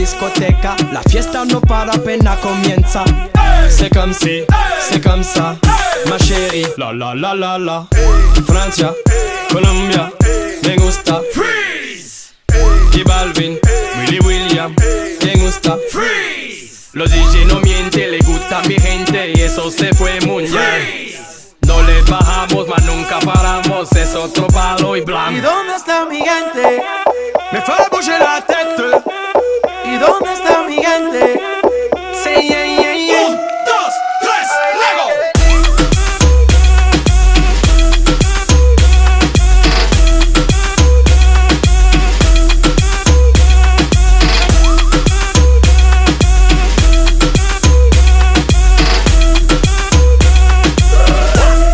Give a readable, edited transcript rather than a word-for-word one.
discoteca, la fiesta no para apenas comienza. C'est comme si, c'est comme ça, ma chérie. La la la la la. Francia, Colombia, me gusta. Freeze. Y Balvin, Willy William, me gusta. Freeze. Los DJ no mienten, le gusta mi gente y eso se fue muy bien. No le bajamos, mas nunca paramos, es otro palo y blanco. ¿Y dónde está mi gente? Me fait bouger la tête. ¿Y dónde está mi gente?